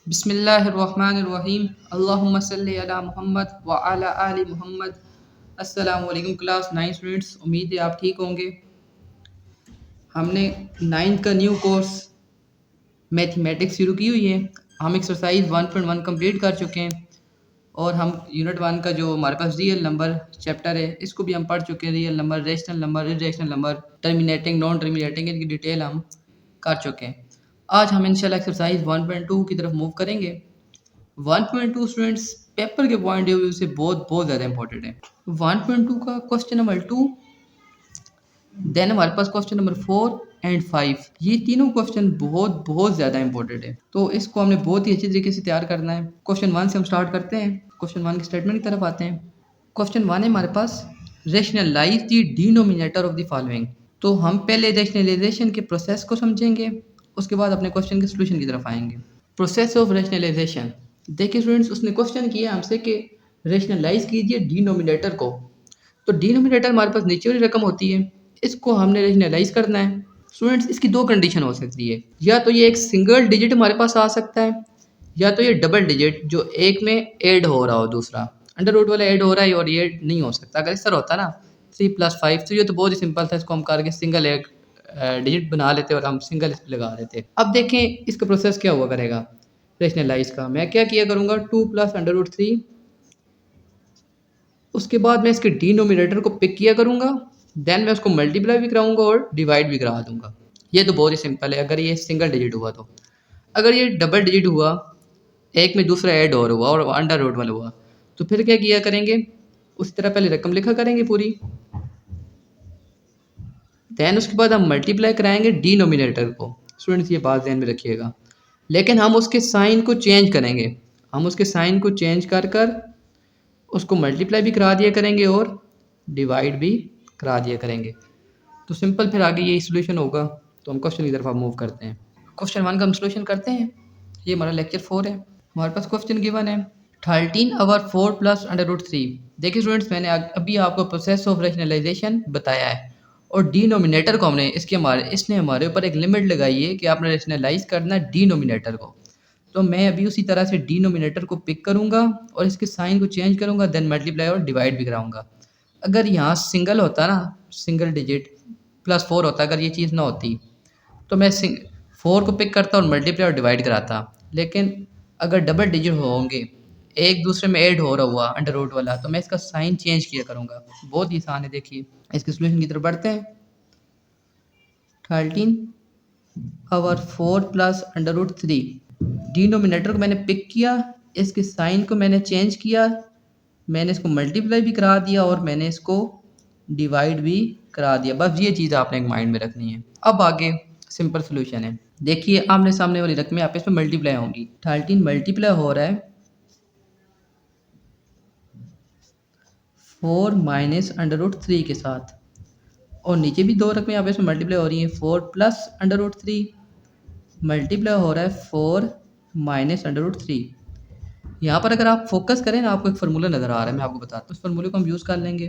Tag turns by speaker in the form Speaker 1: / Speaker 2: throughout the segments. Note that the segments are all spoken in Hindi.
Speaker 1: बिस्मिल्लाहिर्रहमानिर्रहीम अल्लाहुम्मा सल्ली अला मुहम्मद व अला आलि मुहम्मद। अस्सलाम वालेकुम क्लास 9 स्टूडेंट्स, उम्मीद है आप ठीक होंगे। हमने 9th का न्यू कोर्स मैथमेटिक्स शुरू की हुई है। हम एक्सरसाइज 1.1 कंप्लीट कर चुके हैं और हम यूनिट 1 का जो हमारे पास रियल नंबर चैप्टर है इसको भी हम पढ़ चुके हैं। Real number, rational number, irrational number, terminating, non terminating, इनकी डिटेल हम कर चुके हैं। आज हम इंशाल्लाह एक्सरसाइज 1.2 की तरफ मूव करेंगे। 1.2 स्टूडेंट्स पेपर के पॉइंट ऑफ व्यू से बहुत बहुत ज़्यादा इंपॉर्टेंट है। 1.2 का क्वेश्चन नंबर 2, देन हमारे पास क्वेश्चन नंबर 4 एंड 5, ये तीनों क्वेश्चन बहुत बहुत ज़्यादा इंपॉर्टेंट है, तो इसको हमने बहुत ही अच्छी तरीके से तैयार करना है। क्वेश्चन 1 से हम स्टार्ट करते हैं। क्वेश्चन 1 के स्टेटमेंट की तरफ आते हैं। क्वेश्चन 1 है हमारे पास, rationalize the denominator of the following. तो हम पहले रेशनलाइजेशन के प्रोसेस को समझेंगे, उसके बाद अपने क्वेश्चन के सोल्यूशन की तरफ आएंगे। प्रोसेस ऑफ रेशनलाइजेशन, देखिए स्टूडेंट्स, उसने क्वेश्चन किया हमसे कि रेशनलाइज कीजिए डिनोमिनेटर को। तो डिनोमिनेटर हमारे पास नीचे वाली रकम होती है, इसको हमने रेशनलाइज करना है। स्टूडेंट्स, इसकी दो कंडीशन हो सकती है, या तो ये एक सिंगल डिजिट हमारे पास आ सकता है, या तो ये डबल डिजिट जो एक में ऐड हो रहा हो, दूसरा अंडर रूट वाला ऐड हो रहा है और ये नहीं हो सकता। अगर इस तरह होता ना 3+5, तो ये तो बहुत ही सिंपल था, इसको हम करके सिंगल एक डिजिट बना लेते और हम सिंगल इस पे लगा देते। अब देखें इसका प्रोसेस क्या हुआ करेगा रेशनलाइज का। मैं क्या किया करूँगा, 2 + √3, उसके बाद मैं इसके डिनोमिनेटर को पिक किया करूँगा, देन मैं उसको मल्टीप्लाई भी कराऊंगा और डिवाइड भी करा दूंगा। ये तो बहुत ही सिंपल है अगर ये सिंगल डिजिट हुआ तो। अगर ये डबल डिजिट हुआ, एक में दूसरा ऐड और हुआ और अंडर रूट वाला हुआ, तो फिर क्या किया करेंगे, उसी तरह पहले रकम लिखा करेंगे पूरी, देन उसके बाद हम मल्टीप्लाई कराएंगे डिनोमिनेटर को। स्टूडेंट्स, ये बात ध्यान में रखिएगा, लेकिन हम उसके साइन को चेंज करेंगे। हम उसके साइन को चेंज कर कर उसको मल्टीप्लाई भी करा दिया करेंगे और डिवाइड भी करा दिया करेंगे। तो सिंपल फिर आगे यही सोल्यूशन होगा। तो हम क्वेश्चन की तरफ आप मूव करते हैं। क्वेश्चन 1 का हम सोल्यूशन करते हैं। ये हमारा लेक्चर 4 है। हमारे पास क्वेश्चन गिवन है 13/4 + √3। देखिए स्टूडेंट्स, मैंने अभी आपको प्रोसेस ऑफ रेशनलाइजेशन बताया है और डिनोमिनेटर को इसने हमारे ऊपर एक लिमिट लगाई है कि आपने रेशनलाइज करना है डिनोमिनेटर को। तो मैं अभी उसी तरह से डिनोमिनेटर को पिक करूँगा और इसके साइन को चेंज करूँगा, देन मल्टीप्लाई और डिवाइड भी कराऊँगा। अगर यहाँ सिंगल होता ना, सिंगल डिजिट +4 होता, अगर ये चीज़ ना होती तो मैं 4 को पिक करता और मल्टीप्लाई और डिवाइड कराता। लेकिन अगर डबल डिजिट होंगे, एक दूसरे में ऐड हो रहा हुआ अंडर रूट वाला, तो मैं इसका साइन चेंज किया करूँगा। बहुत ही आसान है। देखिए इसके सोल्यूशन की तरफ बढ़ते हैं। 13/4 + √3, डिनोमिनेटर को मैंने पिक किया, इसके साइन को मैंने चेंज किया, मैंने इसको मल्टीप्लाई भी करा दिया और मैंने इसको डिवाइड भी करा दिया। बस ये चीज़ आपने एक माइंड में रखनी है। अब आगे सिंपल सोल्यूशन है। देखिए आमने सामने वाली रकमें आप इसमें मल्टीप्लाई होंगी। 13 मल्टीप्लाई हो रहा है 4 - √3 के साथ, और नीचे भी दो रकमें आप इसमें मल्टीप्लाई हो रही हैं। 4 + √3 मल्टीप्लाई हो रहा है 4 - √3। यहाँ पर अगर आप फोकस करें ना, आपको एक फार्मूला नज़र आ रहा है, मैं आपको बताता हूँ। उस फार्मूले को हम यूज़ कर लेंगे।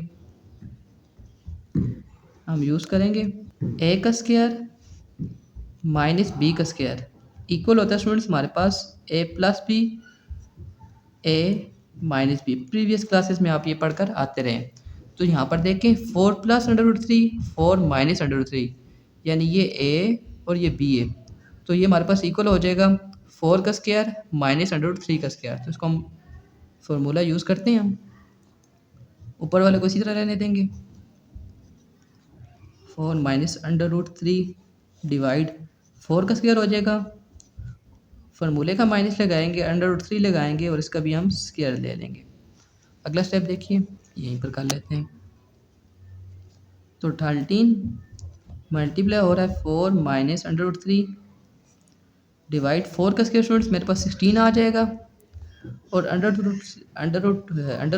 Speaker 1: हम यूज़ करेंगे a² - b² इक्वल होता है स्टूडेंट्स हमारे पास a+b a-b। प्रीवियस क्लासेस में आप ये पढ़कर आते रहे। तो यहाँ पर देखें 4 + √3 4 - √3, यानी ये a और ये b है। तो ये हमारे पास इक्वल हो जाएगा 4 का स्क्वायर -√3 का स्क्वायर। तो इसको हम फार्मूला यूज़ करते हैं। हम ऊपर वाले को इसी तरह रहने देंगे। 4 -√3 डिवाइड 4 का स्क्वायर हो जाएगा, फार्मूले का माइनस लगाएंगे, √3 लगाएंगे और इसका भी हम स्क्वायर ले लेंगे। अगला स्टेप देखिए, यहीं पर कर लेते हैं। तो 13 मल्टीप्लाई हो रहा है 4 -√3 डिवाइड 4 का स्क्वायर स्टूडेंट्स मेरे पास 16 आ जाएगा, और अंडर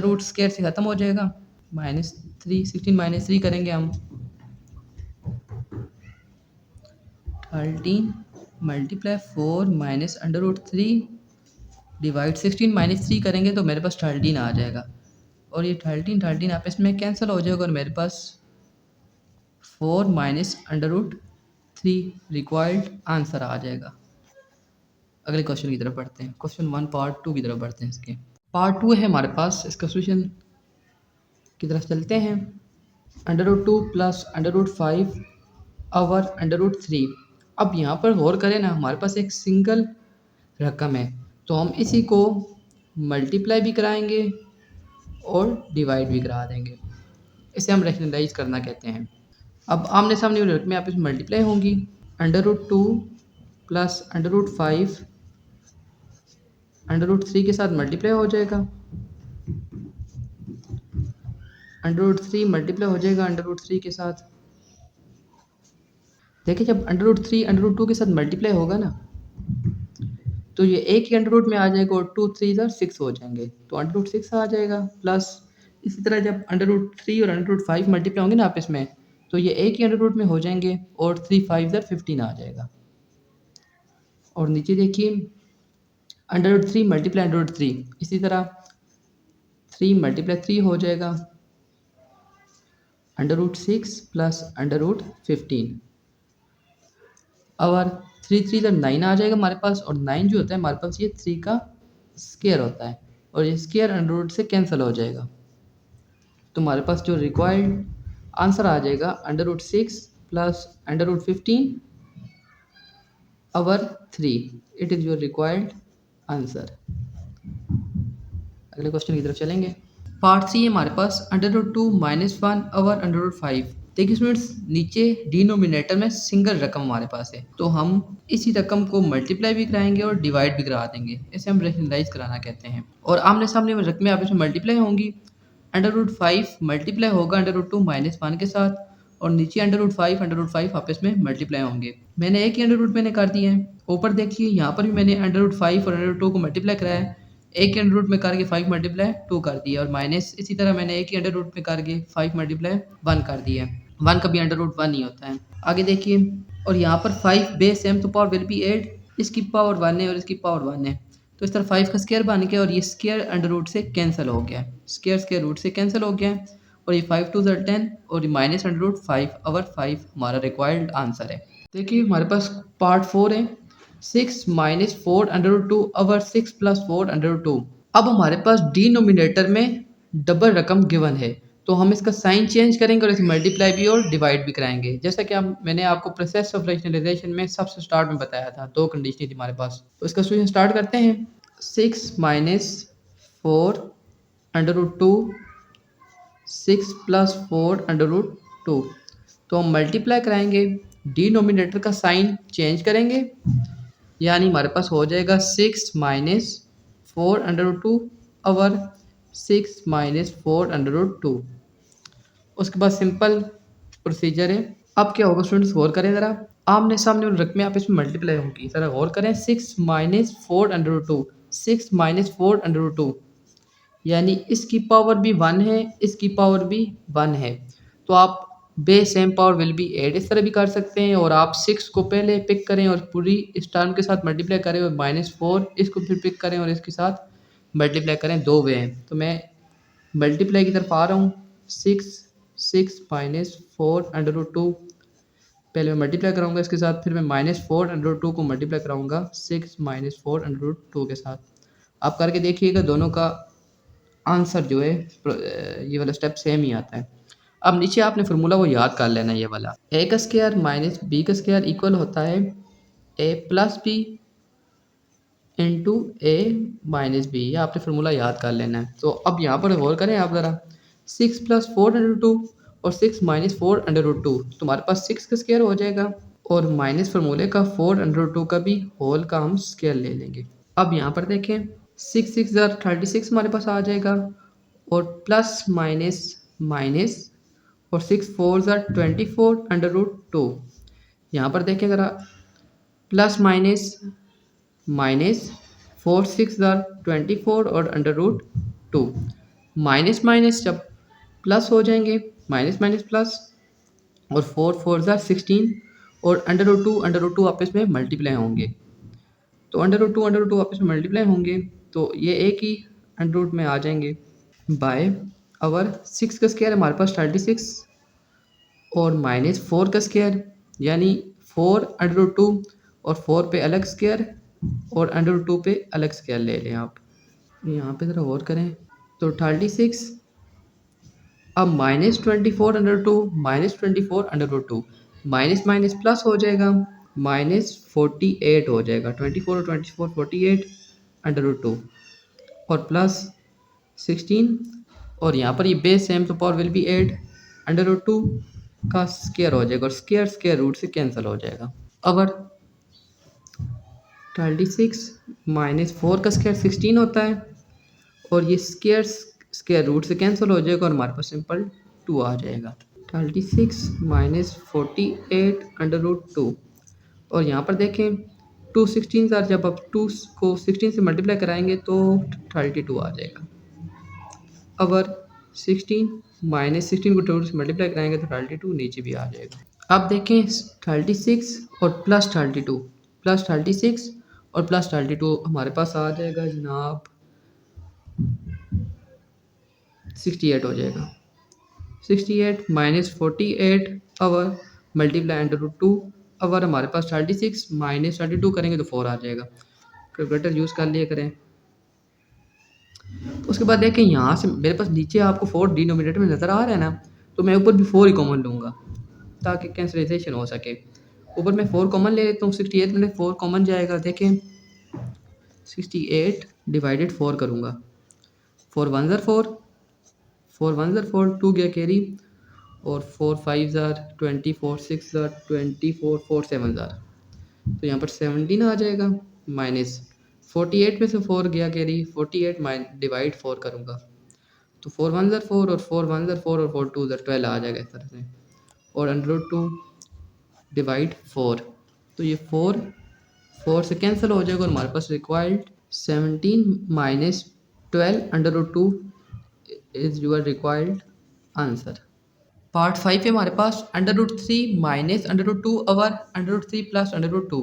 Speaker 1: रूट स्क्वायर से ख़त्म हो जाएगा। -3 16 - 3 करेंगे हम। 13 मल्टीप्लाई 4 -√3 डिवाइड 16 - 3 करेंगे तो मेरे पास 13 आ जाएगा, और ये 13 आपस में कैंसिल हो जाएगा और मेरे पास 4 - √3 रिक्वायर्ड आंसर आ जाएगा। अगले क्वेश्चन की तरफ बढ़ते हैं। क्वेश्चन 1 पार्ट 2 की तरफ बढ़ते हैं। इसके पार्ट 2 है हमारे पास। इसका सोल्यूशन की तरफ चलते हैं। √2 प्लस √5 ओवर √3। अब यहाँ पर गौर करें ना, हमारे पास एक सिंगल रकम है, तो हम इसी को मल्टीप्लाई भी कराएंगे और डिवाइड भी करा देंगे। इसे हम रैशनलाइज करना कहते हैं। अब आमने सामने वाली रकमें आपस में मल्टीप्लाई होंगी। √2 प्लस √5 √3 के साथ मल्टीप्लाई हो जाएगा। √3 मल्टीप्लाई हो जाएगा √3 के साथ। देखिए जब √3 √2 के साथ मल्टीप्लाई होगा ना, तो ये एक ही अंडर रूट में आ जाएगा और 2 3 इधर 6 हो जाएंगे, तो √6 आ जाएगा। प्लस इसी तरह जब √3 और √5 मल्टीप्लाई होंगे ना आपस में, तो ये एक ही अंडर रूट में हो जाएंगे और 3 5 इधर 15 आ जाएगा। और नीचे देखिए √3 मल्टीप्लाई √3, इसी तरह 3 मल्टीप्लाई 3 हो जाएगा √6 प्लस √15। और 3 3 इधर 9 आ जाएगा हमारे पास, और 9 जो होता है हमारे पास ये 3 का स्क्वायर होता है, और ये स्क्वायर अंडर रूट से कैंसिल हो जाएगा। तो हमारे पास जो रिक्वायर्ड आंसर आ जाएगा √6 plus √15 over 3। It is your required answer. अगले क्वेश्चन की तरफ चलेंगे। पार्ट 3 है हमारे पास √2 - 1 ओवर √5। देखिए स्टूडेंट्स, नीचे डिनोमिनेटर में सिंगल रकम हमारे पास है, तो हम इसी रकम को मल्टीप्लाई भी कराएंगे और डिवाइड भी करा देंगे। इसे हम रैशनलाइज कराना कहते हैं। और आमने सामने में रकमें आपस में मल्टीप्लाई होंगी। √5 मल्टीप्लाई होगा √2 - 1 के साथ, और नीचे √5 आपस में मल्टीप्लाई होंगे। मैंने एक ही अंडर रूट मैंने कर दिए हैं। ऊपर देखिए यहाँ पर भी मैंने √5 और √2 को मल्टीप्लाई कराया है। एक ही अंडर रूट में करके 5 मल्टीप्लाई 2 कर दिया, और माइनस इसी तरह मैंने एक ही अंडर रूट में करके 5 मल्टीप्लाई 1 कर दिया। 1 का भी अंडर रूट 1 ही होता है। आगे देखिए, और यहाँ पर 5 बेस m तो पावर विल बी 8, इसकी पावर 1 है और इसकी पावर 1 है, तो इस तरह 5 का स्क्वायर बन गया और ये स्क्वायर अंडर रूट से कैंसिल हो गया। स्क्वायर रूट से कैंसिल हो गया, और ये 5 2 10 और ये माइनस अंडर रूट 5 ओवर 5 हमारा रिक्वायर्ड आंसर है। देखिए हमारे पास पार्ट 4 है। 6 - 4 under root 2 over 6 plus 4 under root 2। अब हमारे पास डिनोमिनेटर में डबल रकम गिवन है, तो हम इसका साइन चेंज करेंगे और इसे मल्टीप्लाई भी और डिवाइड भी कराएंगे। जैसा कि मैंने आपको प्रोसेस ऑफ रैशनलाइजेशन में सबसे स्टार्ट में बताया था, 2 कंडीशन थी हमारे पास। तो इसका सोल्यूशन स्टार्ट करते हैं। 6 - 4 under root 2 6 plus 4 under root 2, तो हम मल्टीप्लाई कराएंगे, डिनोमिनेटर का साइन चेंज करेंगे, यानी हमारे पास हो जाएगा 6 - 4 under root 2 over 6 - 4 under root 2। उसके बाद सिंपल प्रोसीजर है। अब क्या होगा स्टूडेंट्स, गौर करें ज़रा, आमने सामने और रकमें आप इसमें मल्टीप्लाई होंगी। ज़रा गौर करें, 6 - 4 अंडर रूट 2, 6 - 4 अंडर रूट 2, यानी इसकी पावर भी 1 है, इसकी पावर भी 1 है, तो आप base m power will B 8 इस तरह भी कर सकते हैं, और आप 6 को पहले पिक करें और पूरी इस टर्म के साथ मल्टीप्लाई करें, और -4 इसको फिर पिक करें और इसके साथ मल्टीप्लाई करें। 2 वे हैं, तो मैं मल्टीप्लाई की तरफ आ रहा हूँ। 6 - 4 अंडर रूट 2, पहले मैं मल्टीप्लाई कराऊंगा इसके साथ, फिर मैं -4 अंडर रूट 2 को मल्टीप्लाई कराऊंगा 6 - 4 अंडर रूट 2 के साथ। आप करके देखिएगा, दोनों का आंसर जो है ये वाला स्टेप सेम ही आता है। अब नीचे आपने फार्मूला वो याद कर लेना, ये वाला a का स्क्वायर माइनस b का स्क्वायर इक्वल होता है a plus B into a minus B. ये आपने फार्मूला याद कर लेना है। तो अब यहाँ पर गौर करें आप ज़रा, 6 + 4 अंडर रूट 2 और 6 - 4 अंडर रूट 2, तुम्हारे पास 6 का स्क्वायर हो जाएगा, और माइनस फार्मूले का 4 अंडर रूट 2 का भी होल का हम स्क्वायर ले लेंगे। अब यहाँ पर देखें, 6 6 36 हमारे पास आ जाएगा, और प्लस माइनस माइनस, और 6 4 24 अंडर रूट 2। यहाँ पर देखें ज़रा, प्लस माइनस माइनस, 4 6 24 और अंडर रूट 2, माइनस माइनस जब प्लस हो जाएंगे, माइनस माइनस प्लस, और 4 4 16, और अंडर रूट 2 आपस में मल्टीप्लाई होंगे, तो अंडर रूट 2 आपस में मल्टीप्लाई होंगे, तो ये एक ही अंडर रूट में आ जाएंगे। बाय अवर 6 का स्क्वायर हमारे पास 36, और -4 का स्क्वायर यानी 4 अंडर रूट 2, और 4 पे अलग स्क्वायर और अंडर रूट 2 पे अलग स्केयर ले लें आप। यहाँ पे ज़रा और करें तो 36, अब -24/2 माइनस माइनस प्लस हो जाएगा, -48 हो जाएगा। 24 और 24 48 √2 और प्लस 16, और यहाँ पर ये बेस सेम तो पावर विल बी 8 √2 का स्क्वायर हो जाएगा, और स्क्वायर स्क्वायर रूट से कैंसिल हो जाएगा। अगर 36 -4 का स्क्वायर 16 होता है, और ये स्क्वायर स्क्वायर रूट से कैंसिल हो जाएगा और हमारे पास सिंपल 2 आ जाएगा। 36 -48 √2, और यहाँ पर देखें 2 16 सर, जब आप 2 को 16 से मल्टीप्लाई कराएंगे तो 32 आ जाएगा। अगर 16 -16 को 2 से मल्टीप्लाई कराएंगे तो 32 नीचे भी आ जाएगा। अब देखें 36 और प्लस 32, प्लस 36 और प्लस 32 हमारे पास आ जाएगा जनाब 68 हो जाएगा। 68 -48 अवर मल्टीप्लाई √2 अवर हमारे पास 36 -32 करेंगे तो 4 आ जाएगा। कैलकुलेटर यूज़ कर लिया करें। उसके बाद देखें यहाँ से मेरे पास नीचे आपको 4 डिनोमिनेटर में नज़र आ रहा है ना, तो मैं ऊपर भी 4 ही कॉमन लूँगा ताकि कैंसलाइजेशन हो सके। ऊपर मैं 4 कॉमन ले लेता हूँ, 68 में 4 कॉमन जाएगा। देखें 68 डिवाइडेड 4 करूँगा, 4 1 ज़र 4, 4 1 ज़र 4, 2 गया कैरी, और 4 5 ज़र 20, 4 6 ज़र 24, 4 7 ज़र, तो यहाँ पर 17 आ जाएगा। माइनस 48 में से 4 गया कैरी, 48 डिवाइड 4 करूँगा तो 4 1 ज़र 4, और 4 1 ज़र 4, और 4 2 ज़र 12 आ जाएगा इस तरह से, और √2 डिवाइड 4, तो ये 4 से कैंसिल हो जाएगा और हमारे पास required 17 -12 √2 is your required answer. Part 5 है हमारे पास √3 -√2 अवर √3 प्लस √2।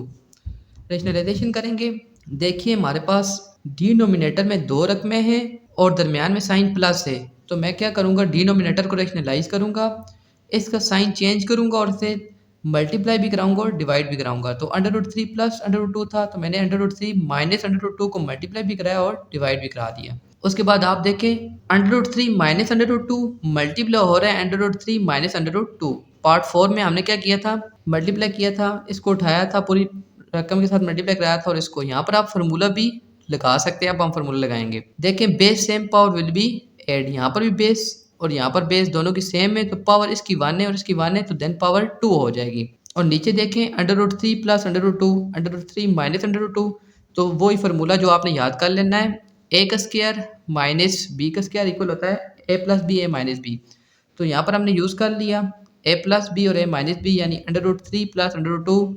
Speaker 1: रेशनलाइजेशन करेंगे। देखिए हमारे पास डिनोमिनेटर में 2 रकमें हैं और दरमियान में साइन प्लस है, तो मैं क्या करूँगा, डिनोमिनेटर को रेशनलाइज करूँगा, इसका साइन चेंज करूँगा और इसे मल्टीप्लाई भी कराऊंगा और डिवाइड भी कराऊंगा। तो √3 प्लस √2 था, तो मैंने √3 माइनस √2 को मल्टीप्लाई भी कराया और डिवाइड भी करा दिया। उसके बाद आप देखें √3 माइनस √2 मल्टीप्लाई हो रहा है √3 माइनस √2। पार्ट 4 में हमने क्या किया था, मल्टीप्लाई किया था, इसको उठाया था, पूरी रकम के साथ मल्टीप्लाई कराया था, और इसको यहाँ पर आप फार्मूला भी लगा सकते हैं। अब हम फार्मूला लगाएंगे। देखें base same power will be add, यहाँ पर भी बेस और यहाँ पर बेस दोनों की सेम है, तो पावर इसकी 1 है और इसकी 1 है, तो देन पावर 2 हो जाएगी। और नीचे देखें √3 प्लस √2 √3 माइनस √2, तो वही फार्मूला जो आपने याद कर लेना है, ए का स्क्वायर माइनस बी का स्क्वायर इक्वल होता है ए प्लस बी ए माइनस बी। तो यहाँ पर हमने यूज़ कर लिया ए प्लस बी और ए माइनस बी, यानी √3 प्लस √2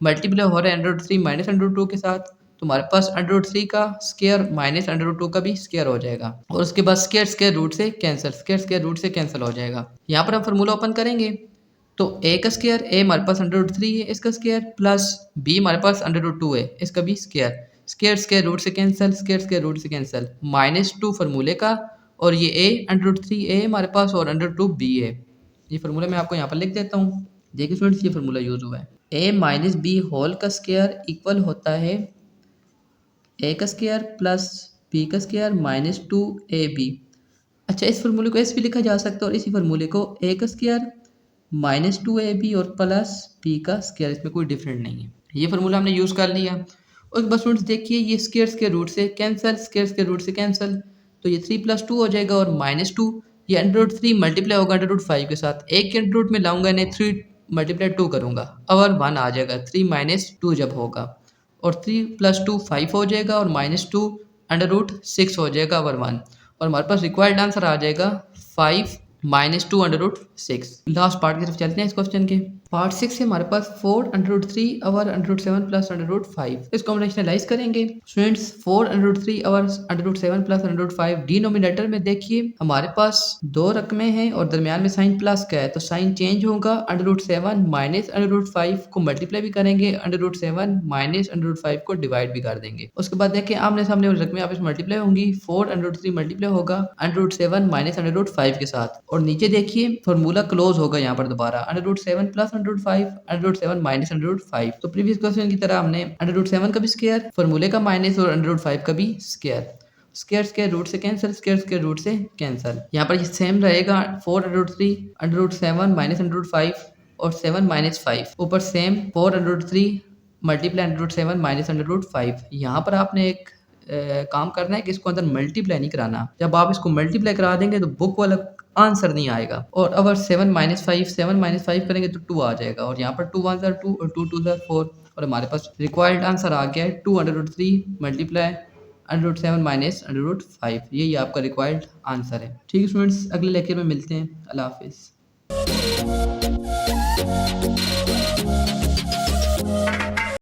Speaker 1: मल्टीप्लाई हो रहा है √3 माइनस √2 के साथ, तो हमारे पास √3 का स्क्वायर माइनस √2 का भी स्क्वायर हो जाएगा, और उसके बाद स्क्वायर स्क्वायर रूट से कैंसिल, स्क्वायर स्क्वायर रूट से कैंसिल हो जाएगा। यहाँ पर हम फार्मूला ओपन करेंगे तो ए का स्क्वायर, ए हमारे पास √3 है इसका स्क्वायर, प्लस बी हमारे पास √2 है इसका भी स्क्वायर, स्क्वायर स्क्वायर रूट से कैंसिल, स्क्वायर स्क्वायर रूट से कैंसिल, -2 फार्मूले का, और ये ए √3 ए हमारे पास और √2 बी है। ये फार्मूला मैं आपको यहाँ पर लिख देता हूँ। देखिए स्टूडेंट्स ये फार्मूला यूज़ हुआ है, ए माइनस बी होल का स्क्वायर इक्वल होता है ए का स्क्वायर प्लस बी का स्क्वायर -2ab। अच्छा, इस फार्मूले को ऐसे भी लिखा जा सकता है, और इसी फार्मूले को ए का स्क्वायर -2ab और प्लस बी का स्क्वायर, इसमें कोई डिफरेंट नहीं है। ये फार्मूला हमने यूज़ कर लिया। और बस स्टूडेंट्स देखिए ये स्क्वायर के रूट से कैंसिल, स्क्वायर के रूट से कैंसिल, तो ये 3 + 2 हो जाएगा, और -2 ये √3 मल्टीप्लाई होगा √5 के साथ, एक के रूट में लाऊंगा इन्हें, 3 × 2 करूँगा, और 1 आ जाएगा 3 - 2 जब होगा, और 3 + 2 5 हो जाएगा, और -2 √6 हो जाएगा, और 1, और हमारे पास रिक्वायर्ड आंसर आ जाएगा 5 -2 √6। लास्ट पार्ट की तरफ चलते हैं इस क्वेश्चन के। पार्ट 6 से हमारे पास 4 √3 अवर √7 प्लस √5, इसको हम रेशनलाइज करेंगे। स्टूडेंट्स 4 √3 अवर √7 प्लस √5 डिनोमिनेटर में देखिए हमारे पास 2 रकमें हैं और दरमियान में साइन प्लस का है, तो साइन चेंज होगा, √7 माइनस √5 को मल्टीप्लाई भी करेंगे, √7 माइनस √5 को डिवाइड भी कर देंगे। उसके बाद देखिए आमने सामने वाली रकमें आपस में मल्टीप्लाई होंगी, 4 √3 मल्टीप्लाई होगा √7 माइनस √5 के साथ, और नीचे देखिए फॉर्मूला क्लोज होगा यहाँ पर दोबारा √7 प्लस √5 √7 माइनस √5। तो प्रीवियस क्वेश्चन की तरह हमने √7 का भी स्क्वायर, फॉर्मूले का माइनस और √5 का भी स्क्वायर। स्क्वायर स्क्वायर रूट से कैंसिल, स्क्वायर स्क्वायर रूट से कैंसिल। यहाँ पर ये सेम रहेगा 4 √3 √7 माइनस √5 और 7 माइनस 5 ऊपर सेम 4 √3 मल्टीप्लाई √7 माइनस √5। यहाँ पर आपने एक काम करना है कि इसको अंदर मल्टीप्लाई नहीं कराना। जब आप इसको मल्टीप्लाई करा देंगे तो बुक वाला आंसर नहीं आएगा। और अगर 7 माइनस 5 करेंगे तो 2 आ जाएगा और यहाँ पर 2 1 ज़ा 2 और 2 2 ज़ा 4 और हमारे पास रिक्वायर्ड आंसर आ गया है 2 √3 मल्टीप्लाई √7 माइनस √5। यही आपका रिक्वायर्ड आंसर है। ठीक है स्टूडेंट्स, अगले लेक्चर में मिलते हैं। अल्लाह हाफिज़।